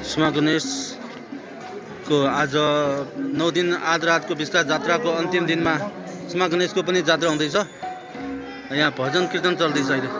सुमा गणेशको आज 9 दिन आध रातको विस्तार जात्राको अन्तिम दिनमा सुमा गणेशको पनि जात्रा हुँदैछ। यहाँ भजन कीर्तन चल्दैछ अहिले।